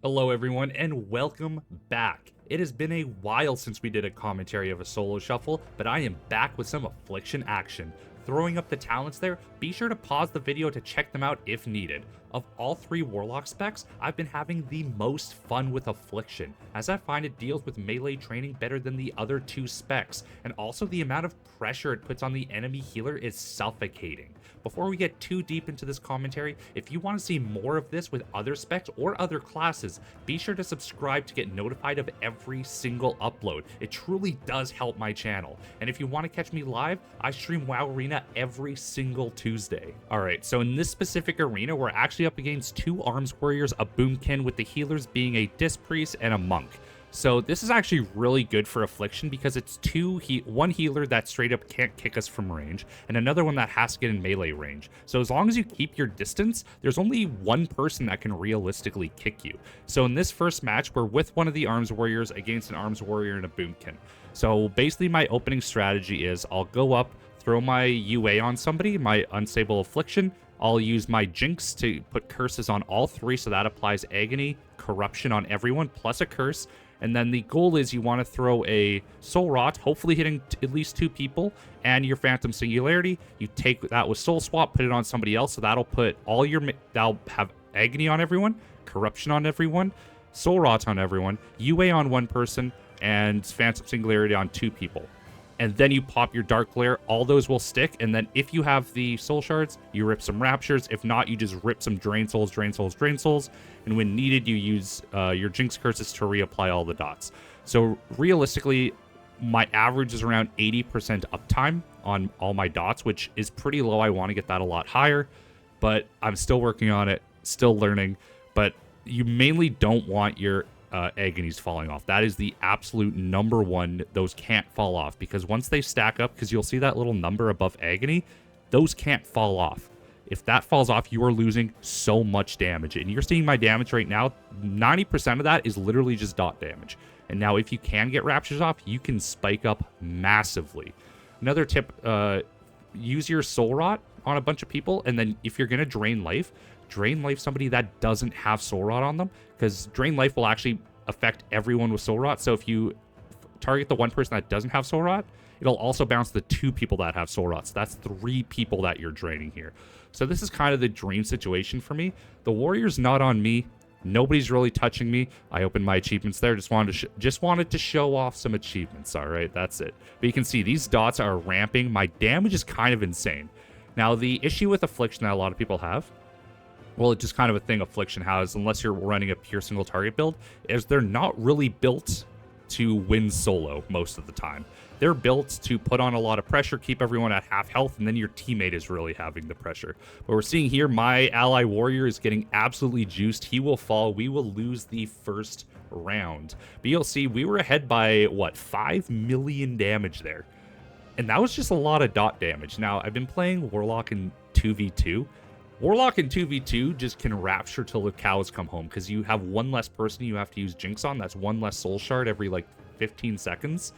Hello everyone and welcome back. It has been a while since we did a commentary of a solo shuffle, but I am back with some Affliction action. Throwing up the talents there, be sure to pause the video to check them out if needed. Of all three Warlock specs, I've been having the most fun with Affliction, as I find it deals with melee training better than the other two specs, and also the amount of pressure it puts on the enemy healer is suffocating. Before we get too deep into this commentary, if you want to see more of this with other specs or other classes, be sure to subscribe to get notified of every single upload. It truly does help my channel. And if you want to catch me live, I stream WoW Arena every single Tuesday. Alright, so in this specific arena, we're actually up against two Arms Warriors, a Boomkin, with the healers being a Disc Priest and a Monk. So this is actually really good for Affliction because it's one healer that straight up can't kick us from range, and another one that has to get in melee range. So as long as you keep your distance, there's only one person that can realistically kick you. So in this first match, we're with one of the Arms Warriors against an Arms Warrior and a Boomkin. So basically my opening strategy is I'll go up, throw my UA on somebody, my Unstable Affliction. I'll use my Jinx to put curses on all three, so that applies Agony, Corruption on everyone, plus a curse. And then the goal is you want to throw a Soul Rot, hopefully hitting at least two people, and your Phantom Singularity. You take that with Soul Swap, put it on somebody else, so that'll put all your... That'll have Agony on everyone, Corruption on everyone, Soul Rot on everyone, UA on one person, and Phantom Singularity on two people. And then you pop your Dark Glare, all those will stick, and then if you have the Soul Shards, you rip some Raptures. If not, you just rip some Drain Souls, Drain Souls, Drain Souls, and when needed, you use your Jinx Curses to reapply all the dots. So realistically, my average is around 80% uptime on all my dots, which is pretty low. I want to get that a lot higher, but I'm still working on it, still learning. But you mainly don't want your agonies falling off. That is the absolute number one. Those can't fall off, because once they stack up, because you'll see that little number above agony, those can't fall off. If that falls off, you are losing so much damage. And you're seeing my damage right now, 90% of that is literally just dot damage. And now if you can get Raptures off, you can spike up massively. Another tip, use your Soul Rot on a bunch of people, and then if you're going to drain life somebody that doesn't have Soul Rot on them, because Drain Life will actually affect everyone with Soul Rot. So if you target the one person that doesn't have Soul Rot, it'll also bounce the two people that have Soul Rot. So that's three people that you're draining here. So this is kind of the dream situation for me. The Warrior's not on me. Nobody's really touching me. I opened my achievements there. Just wanted to show off some achievements. All right, that's it. But you can see these dots are ramping. My damage is kind of insane. Now, the issue with Affliction that a lot of people have, well, it's just kind of a thing Affliction has, unless you're running a pure single target build, is they're not really built to win solo most of the time. They're built to put on a lot of pressure, keep everyone at half health, and then your teammate is really having the pressure. But we're seeing here, my ally warrior is getting absolutely juiced. He will fall. We will lose the first round. But you'll see, we were ahead by, what, 5 million damage there. And that was just a lot of dot damage. Now, I've been playing Warlock in 2v2. Warlock in 2v2 just can Rapture till the cows come home, because you have one less person you have to use Jinx on. That's one less Soul Shard every, like, 15 seconds.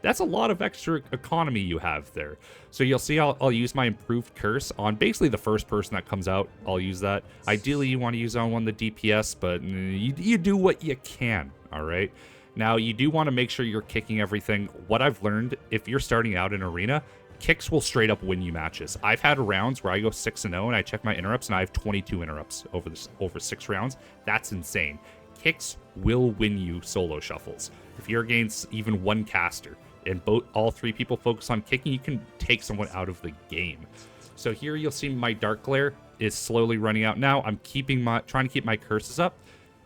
That's a lot of extra economy you have there. So you'll see I'll use my improved curse on basically the first person that comes out. I'll use that. Ideally, you want to use it on one of the DPS, but you do what you can, all right? Now, you do want to make sure you're kicking everything. What I've learned, if you're starting out in Arena, kicks will straight up win you matches. I've had rounds where I go 6-0 and I check my interrupts and I have 22 interrupts over 6 rounds. That's insane. Kicks will win you solo shuffles. If you're against even one caster and all three people focus on kicking, you can take someone out of the game. So here you'll see my Dark Glare is slowly running out now. I'm trying to keep my curses up.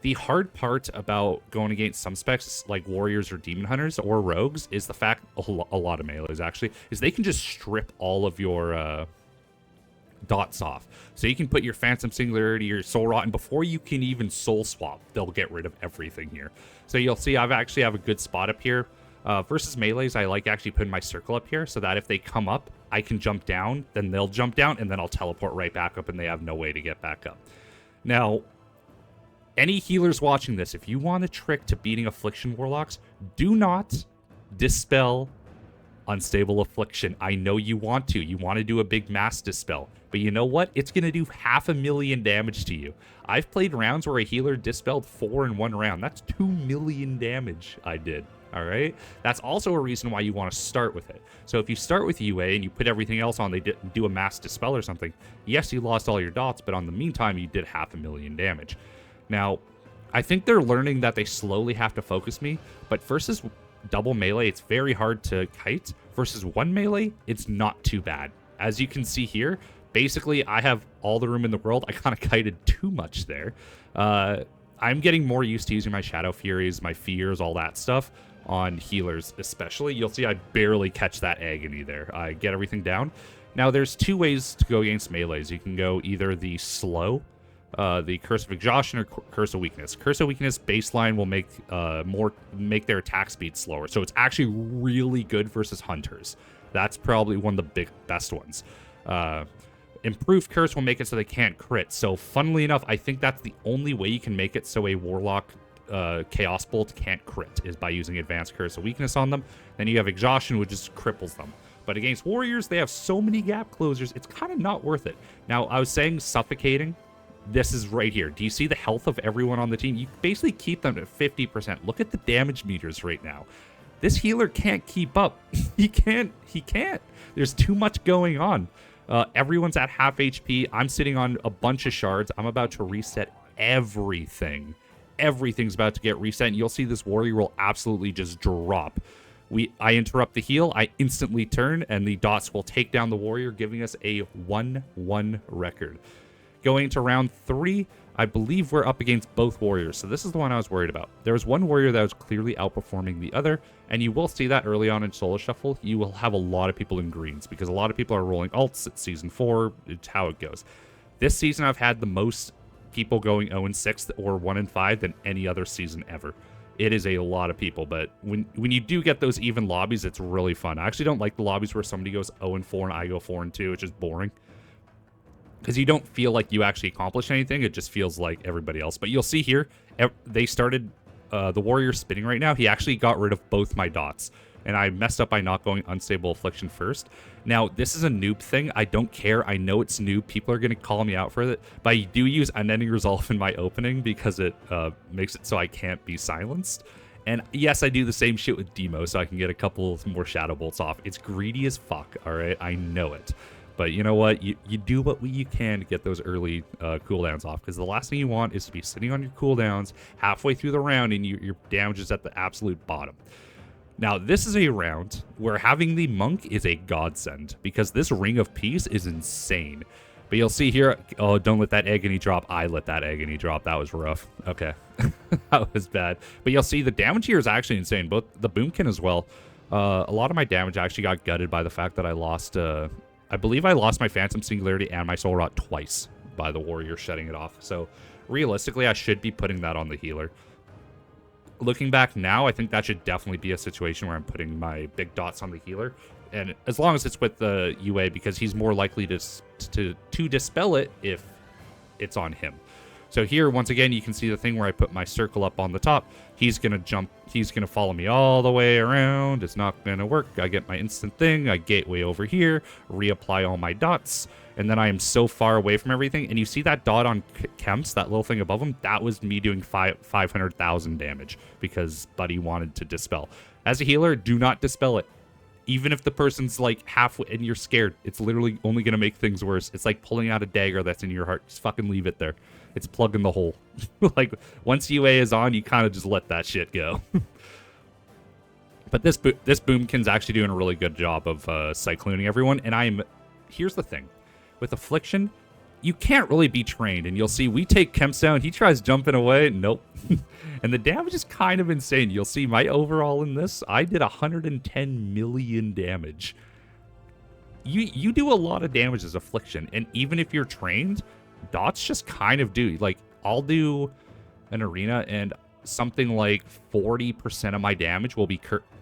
The hard part about going against some specs like Warriors or Demon Hunters or Rogues is the fact, a lot of melees actually, is they can just strip all of your dots off. So you can put your Phantom Singularity, your Soul Rot, and before you can even Soul Swap, they'll get rid of everything here. So you'll see I've actually have a good spot up here. Versus melees, I like actually putting my circle up here so that if they come up, I can jump down, then they'll jump down, and then I'll teleport right back up and they have no way to get back up. Now, any healers watching this, if you want a trick to beating Affliction Warlocks, do not dispel Unstable Affliction. I know you want to. You want to do a big mass dispel. But you know what? It's going to do 500,000 damage to you. I've played rounds where a healer dispelled 4 in one round. That's 2 million damage I did. All right? That's also a reason why you want to start with it. So if you start with UA and you put everything else on, they do a mass dispel or something. Yes, you lost all your dots, but on the meantime, you did 500,000 damage. Now, I think they're learning that they slowly have to focus me, but versus double melee, it's very hard to kite. Versus one melee, it's not too bad. As you can see here, basically, I have all the room in the world. I kind of kited too much there. I'm getting more used to using my Shadow Furies, my Fears, all that stuff on healers especially. You'll see I barely catch that agony there. I get everything down. Now, there's 2 ways to go against melees. You can go either the slow, the Curse of Exhaustion, or Curse of Weakness. Curse of Weakness baseline will make their attack speed slower. So it's actually really good versus hunters. That's probably one of the best ones. Improved Curse will make it so they can't crit. So funnily enough, I think that's the only way you can make it so a Warlock Chaos Bolt can't crit, is by using Advanced Curse of Weakness on them. Then you have Exhaustion, which just cripples them. But against Warriors, they have so many gap closers, it's kind of not worth it. Now, I was saying suffocating. This is right here. Do you see the health of everyone on the team? You basically keep them at 50%. Look at the damage meters right now. This healer can't keep up. He can't. There's too much going on. Everyone's at half HP. I'm sitting on a bunch of shards. I'm about to reset everything. Everything's about to get reset, and you'll see this warrior will absolutely just drop. I interrupt the heal, I instantly turn, and the dots will take down the warrior, giving us a 1-1 record. Going to round 3, I believe we're up against both warriors, so this is the one I was worried about. There was one warrior that was clearly outperforming the other, and you will see that early on in Solo Shuffle. You will have a lot of people in greens, because a lot of people are rolling alts at Season 4. It's how it goes. This season, I've had the most people going 0-6 or 1-5 than any other season ever. It is a lot of people, but when you do get those even lobbies, it's really fun. I actually don't like the lobbies where somebody goes 0-4 and I go 4-2. It's just boring, because you don't feel like you actually accomplished anything. It just feels like everybody else. But you'll see here, they started the warrior spinning right now. He actually got rid of both my dots, and I messed up by not going Unstable Affliction first. Now, this is a noob thing. I don't care. I know it's noob. People are going to call me out for it. But I do use Unending Resolve in my opening because it makes it so I can't be silenced. And yes, I do the same shit with Demo so I can get a couple more Shadow Bolts off. It's greedy as fuck, all right? I know it. But you know what? You do what you can to get those early cooldowns off, because the last thing you want is to be sitting on your cooldowns halfway through the round and your damage is at the absolute bottom. Now, this is a round where having the Monk is a godsend, because this Ring of Peace is insane. But you'll see here, oh, don't let that agony drop. I let that agony drop. That was rough. Okay. That was bad. But you'll see the damage here is actually insane. Both the Boomkin as well. A lot of my damage actually got gutted by the fact that I lost, I believe I lost my Phantom Singularity and my Soul Rot twice by the Warrior shutting it off. So realistically, I should be putting that on the healer. Looking back now, I think that should definitely be a situation where I'm putting my big dots on the healer. And as long as it's with the UA, because he's more likely to dispel it if it's on him. So here, once again, you can see the thing where I put my circle up on the top. He's going to jump. He's going to follow me all the way around. It's not going to work. I get my instant thing. I gateway over here, reapply all my dots. And then I am so far away from everything. And you see that dot on Kemp's, that little thing above him? That was me doing 500,000 damage because Buddy wanted to dispel. As a healer, do not dispel it. Even if the person's like halfway and you're scared, it's literally only going to make things worse. It's like pulling out a dagger that's in your heart. Just fucking leave it there. It's plugging the hole. Like, once UA is on, you kind of just let that shit go. But this Boomkin's actually doing a really good job of cycloning everyone. And here's the thing. With Affliction, you can't really be trained. And you'll see we take Kemp's down. He tries jumping away. Nope. And the damage is kind of insane. You'll see my overall in this, I did 110 million damage. You do a lot of damage as Affliction. And even if you're trained, dots just kind of do. Like, I'll do an arena and something like 40% of my damage will be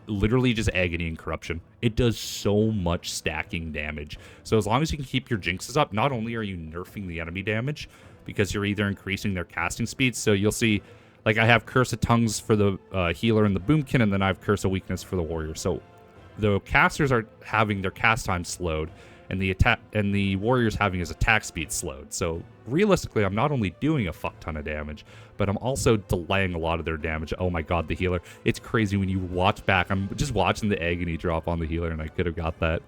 literally just agony and corruption. It does so much stacking damage. So as long as you can keep your jinxes up, not only are you nerfing the enemy damage, because you're either increasing their casting speed. So you'll see, like, I have Curse of Tongues for the healer and the Boomkin, and then I have Curse of Weakness for the warrior. So the casters are having their cast time slowed, and the warrior's having his attack speed slowed. So realistically, I'm not only doing a fuck ton of damage, but I'm also delaying a lot of their damage. Oh my god, the healer. It's crazy when you watch back. I'm just watching the agony drop on the healer, and I could have got that.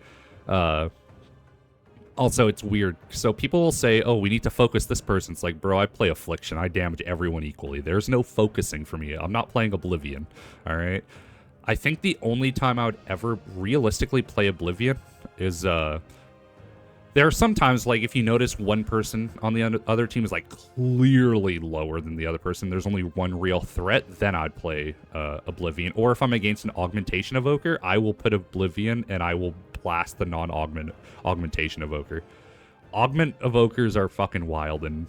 Also, it's weird. So people will say, oh, we need to focus this person. It's like, bro, I play Affliction. I damage everyone equally. There's no focusing for me. I'm not playing Oblivion, all right? I think the only time I would ever realistically play Oblivion is, there are sometimes, like, if you notice one person on the other team is, like, clearly lower than the other person, there's only one real threat, then I'd play Oblivion. Or if I'm against an Augmentation Evoker, I will put Oblivion and I will blast the non-Augmentation Evoker. Augment Evokers are fucking wild in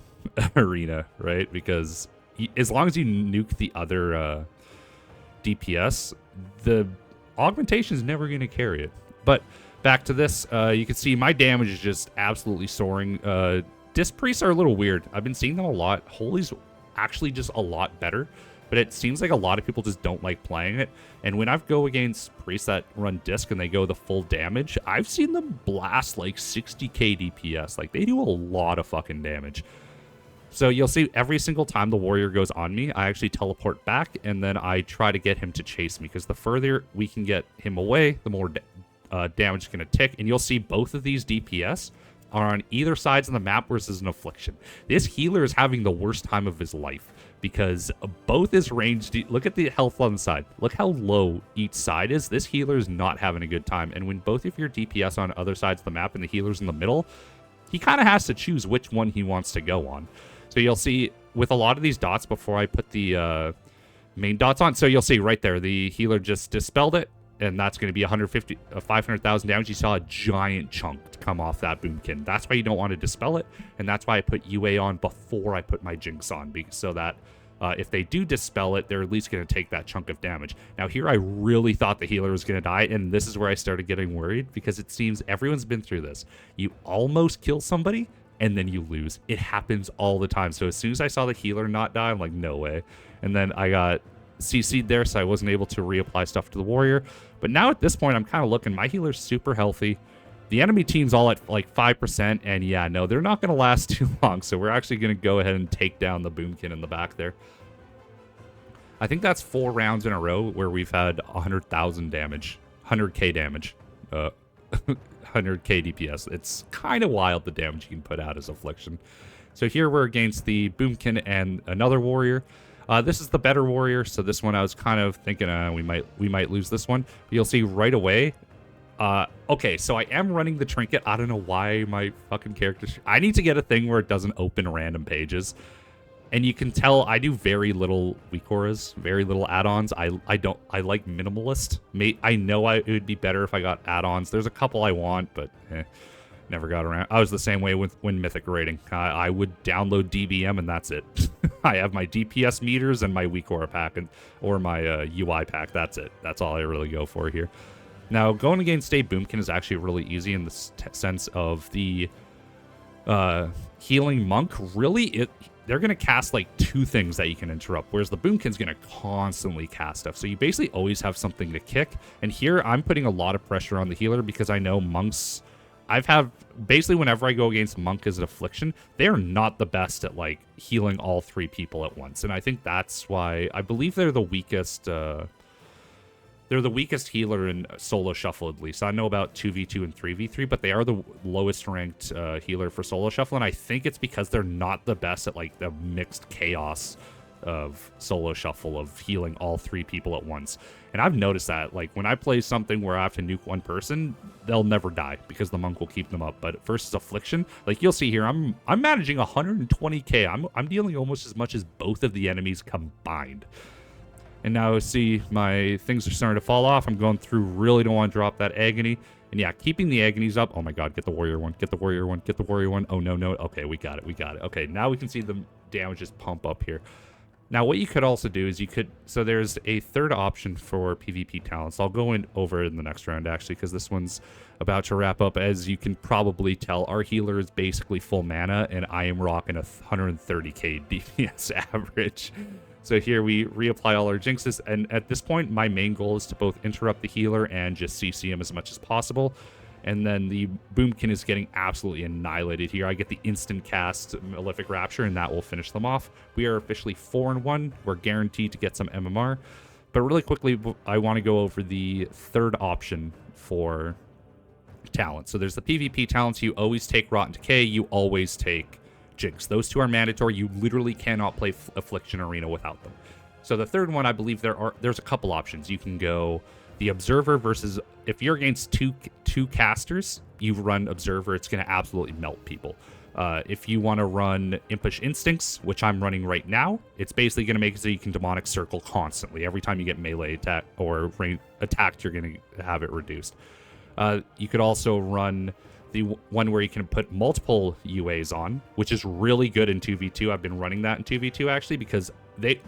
Arena, right? Because as long as you nuke the other DPS, the Augmentation is never going to carry it. But back to this, you can see my damage is just absolutely soaring. Disc Priests are a little weird. I've been seeing them a lot. Holy's actually just a lot better, but it seems like a lot of people just don't like playing it. And when I go against Priests that run Disc and they go the full damage, I've seen them blast like 60k DPS. Like, they do a lot of fucking damage. So you'll see every single time the warrior goes on me, I actually teleport back, and then I try to get him to chase me, because the further we can get him away, the more damage is going to tick. And you'll see both of these DPS are on either sides of the map versus an Affliction. This healer is having the worst time of his life, because both his ranged... Look at the health on the side. Look how low each side is. This healer is not having a good time. And when both of your DPS on other sides of the map and the healer's in the middle, he kind of has to choose which one he wants to go on. So you'll see with a lot of these dots, before I put the main dots on, so you'll see right there, the healer just dispelled it, and that's going to be 500,000 damage. You saw a giant chunk come off that boomkin. That's why you don't want to dispel it, and that's why I put UA on before I put my Jinx on, so that if they do dispel it, they're at least going to take that chunk of damage. Now here, I really thought the healer was going to die, and this is where I started getting worried, because it seems everyone's been through this. You almost kill somebody, and then you lose. It happens all the time. So as soon as I saw the healer not die, I'm like, no way. And then I got CC'd there, so I wasn't able to reapply stuff to the warrior. But now at this point, I'm kind of looking. My healer's super healthy. The enemy team's all at like 5%, and yeah, no, they're not going to last too long. So we're actually going to go ahead and take down the boomkin in the back there. I think that's 4 rounds in a row where we've had 100,000 damage, 100k damage. 100k DPS. It's kind of wild, the damage you can put out as Affliction. So here we're against the boomkin and another warrior. This is the better warrior, so this one I was kind of thinking we might lose this one. But you'll see right away. Okay, so I am running the trinket. I don't know why my fucking character... I need to get a thing where it doesn't open random pages. And you can tell I do very little weak auras, very little add-ons. I like minimalist. I know it would be better if I got add-ons. There's a couple I want, but never got around. I was the same way when Mythic raiding. I would download DBM and that's it. I have my DPS meters and my weak aura pack, or my UI pack. That's it. That's all I really go for here. Now, going against a boomkin is actually really easy in the sense of the healing monk. Really, they're going to cast like 2 things that you can interrupt, whereas the boomkin's going to constantly cast stuff. So you basically always have something to kick. And here I'm putting a lot of pressure on the healer, because I know monks... basically whenever I go against monk as an Affliction, they're not the best at like healing all 3 people at once. And I think that's why I believe they're the weakest... they're the weakest healer in solo shuffle, at least. I know about 2v2 and 3v3, but they are the lowest ranked healer for solo shuffle, and I think it's because they're not the best at like the mixed chaos of solo shuffle, of healing all 3 people at once. And I've noticed that, like, when I play something where I have to nuke one person, they'll never die, because the monk will keep them up. But versus Affliction, like you'll see here, I'm managing 120k. I'm dealing almost as much as both of the enemies combined. And now see, my things are starting to fall off. I'm going through, really don't want to drop that agony. And yeah, keeping the agonies up. Oh my god, get the warrior one, get the warrior one, get the warrior one. Oh no, no. Okay, we got it, we got it. Okay, now we can see the damage just pump up here. Now what you could also do is so there's a third option for PvP talents. I'll go over in the next round actually, because this one's about to wrap up. As you can probably tell, our healer is basically full mana, and I am rocking a 130k DPS average. So here we reapply all our jinxes, and at this point, my main goal is to both interrupt the healer and just CC him as much as possible. And then the Boomkin is getting absolutely annihilated here. I get the instant cast Malefic Rapture, and that will finish them off. We are officially 4-1. We're guaranteed to get some MMR. But really quickly, I want to go over the third option for talent. So there's the PvP talents. You always take Rotten Decay. You always take Jinx. Those two are mandatory. You literally cannot play Affliction Arena without them. So the third one, I believe there's a couple options. You can go the Observer versus, if you're against two casters, you run Observer. It's going to absolutely melt people. If you want to run Impish Instincts, which I'm running right now, it's basically going to make it so you can Demonic Circle constantly. Every time you get melee attack or attacked, you're going to have it reduced. You could also run the one where you can put multiple UAs on, which is really good in 2v2. I've been running that in 2v2 actually, because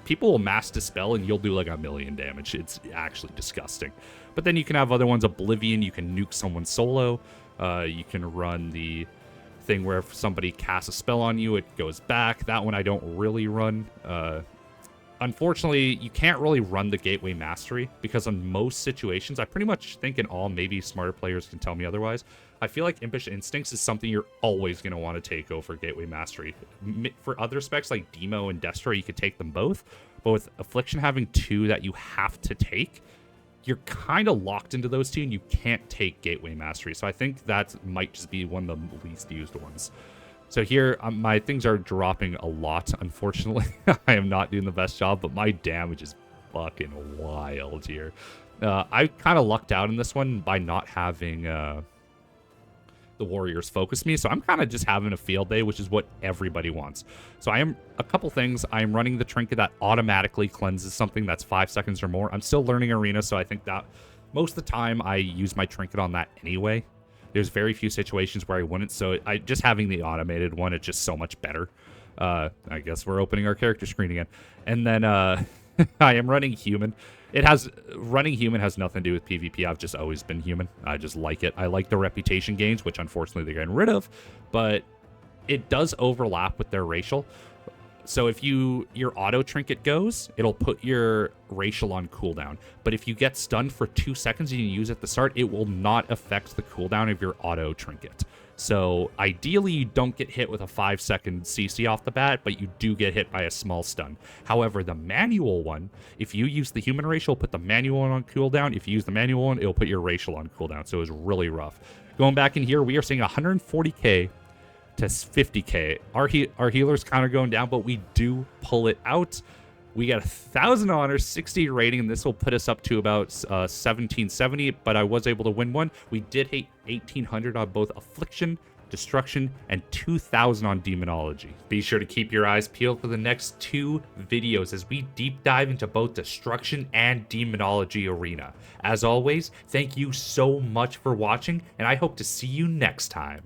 people will mass dispel and you'll do like 1,000,000 damage. It's actually disgusting. But then you can have other ones. Oblivion, you can nuke someone solo. You can run the thing where if somebody casts a spell on you, it goes back. That one I don't really run. Unfortunately, you can't really run the Gateway Mastery, because in most situations, I pretty much think in all, maybe smarter players can tell me otherwise, I feel like Impish Instincts is something you're always going to want to take over Gateway Mastery. For other specs like Demo and Destro, you could take them both, but with Affliction having two that you have to take, you're kind of locked into those two and you can't take Gateway Mastery. So I think that might just be one of the least used ones. So here, my things are dropping a lot, unfortunately. I am not doing the best job, but my damage is fucking wild here. I kind of lucked out in this one by not having the Warriors focus me, so I'm kind of just having a field day, which is what everybody wants. So I am a couple things. I am running the trinket that automatically cleanses something that's 5 seconds or more. I'm still learning Arena, so I think that most of the time I use my trinket on that anyway. There's very few situations where I wouldn't, so just having the automated one, it's just so much better. I guess we're opening our character screen again. And then I am running Human. Running Human has nothing to do with PvP. I've just always been Human. I just like it. I like the reputation gains, which unfortunately they're getting rid of, but it does overlap with their racial. So if your auto trinket goes, it'll put your racial on cooldown. But if you get stunned for 2 seconds and you use it at the start, it will not affect the cooldown of your auto trinket. So ideally, you don't get hit with a 5-second CC off the bat, but you do get hit by a small stun. However, the manual one, if you use the human racial, put the manual one on cooldown. If you use the manual one, it'll put your racial on cooldown. So it was really rough. Going back in here, we are seeing 140k to 50k. Our healer's kind of going down, but we do pull it out. We got 1,000 honors, 60 rating, and this will put us up to about 1770, but I was able to win one. We did hit 1,800 on both Affliction, Destruction, and 2,000 on Demonology. Be sure to keep your eyes peeled for the next 2 videos as we deep dive into both Destruction and Demonology Arena. As always, thank you so much for watching, and I hope to see you next time.